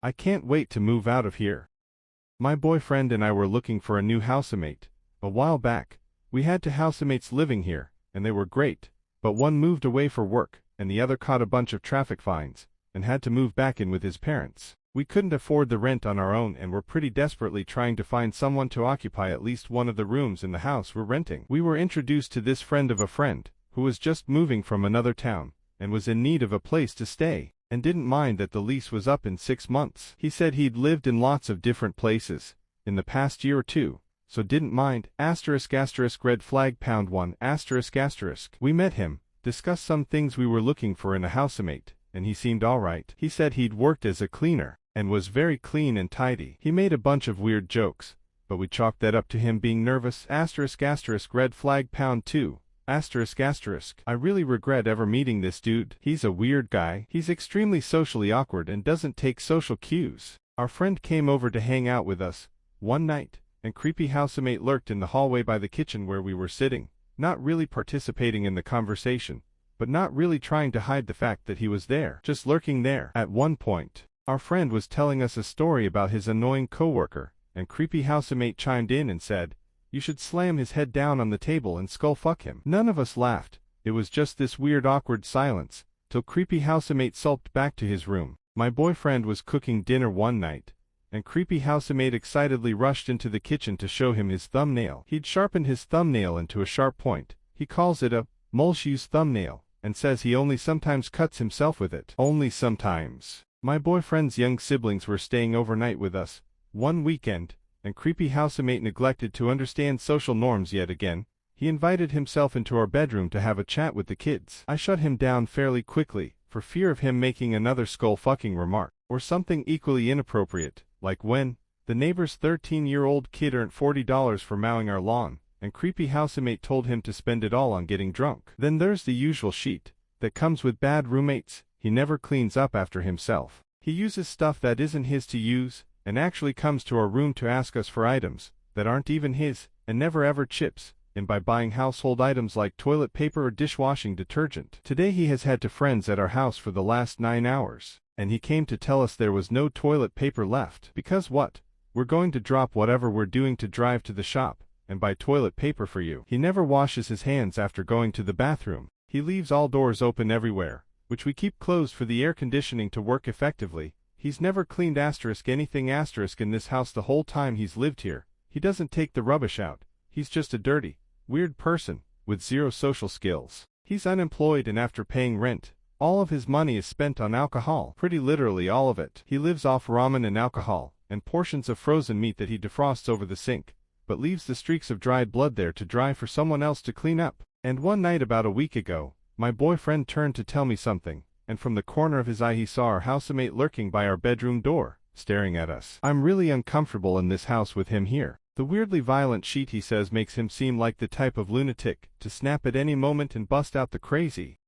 I can't wait to move out of here. My boyfriend and I were looking for a new housemate. A while back, we had two housemates living here, and they were great, but one moved away for work, and the other caught a bunch of traffic fines, and had to move back in with his parents. We couldn't afford the rent on our own and were pretty desperately trying to find someone to occupy at least one of the rooms in the house we're renting. We were introduced to this friend of a friend, who was just moving from another town, and was in need of a place to stay, and didn't mind that the lease was up in 6 months. He said he'd lived in lots of different places in the past year or two, so didn't mind. Red flag #1 ***. We met him, discussed some things we were looking for in a housemate, and he seemed alright. He said he'd worked as a cleaner, and was very clean and tidy. He made a bunch of weird jokes, but we chalked that up to him being nervous. Red flag #2 ***. I really regret ever meeting this dude. He's a weird guy. He's extremely socially awkward and doesn't take social cues. Our friend came over to hang out with us one night, and creepy housemate lurked in the hallway by the kitchen where we were sitting, not really participating in the conversation, but not really trying to hide the fact that he was there, just lurking there. At one point, our friend was telling us a story about his annoying coworker, and creepy housemate chimed in and said, "You should slam his head down on the table and skull fuck him." None of us laughed. It was just this weird awkward silence, till creepy housemate sulked back to his room. My boyfriend was cooking dinner one night, and creepy housemate excitedly rushed into the kitchen to show him his thumbnail. He'd sharpened his thumbnail into a sharp point. He calls it a Molshu's thumbnail, and says he only sometimes cuts himself with it. Only sometimes. My boyfriend's young siblings were staying overnight with us one weekend, and creepy housemate neglected to understand social norms yet again. He invited himself into our bedroom to have a chat with the kids. I shut him down fairly quickly, for fear of him making another skull-fucking remark, or something equally inappropriate, like when the neighbor's 13-year-old kid earned $40 for mowing our lawn, and creepy housemate told him to spend it all on getting drunk. Then there's the usual sheet that comes with bad roommates. He never cleans up after himself. He uses stuff that isn't his to use, and actually comes to our room to ask us for items that aren't even his, and never ever chips in by buying household items like toilet paper or dishwashing detergent. Today he has had to friends at our house for the last 9 hours, and he came to tell us there was no toilet paper left. Because what? We're going to drop whatever we're doing to drive to the shop and buy toilet paper for you. He never washes his hands after going to the bathroom. He leaves all doors open everywhere, which we keep closed for the air conditioning to work effectively. He's never cleaned anything in this house the whole time he's lived here. He doesn't take the rubbish out. He's just a dirty, weird person with zero social skills. He's unemployed, and after paying rent, all of his money is spent on alcohol. Pretty literally all of it. He lives off ramen and alcohol, and portions of frozen meat that he defrosts over the sink, but leaves the streaks of dried blood there to dry for someone else to clean up. And one night about a week ago, my boyfriend turned to tell me something, and from the corner of his eye he saw our housemate lurking by our bedroom door, staring at us. I'm really uncomfortable in this house with him here. The weirdly violent sheet, he says, makes him seem like the type of lunatic to snap at any moment and bust out the crazy.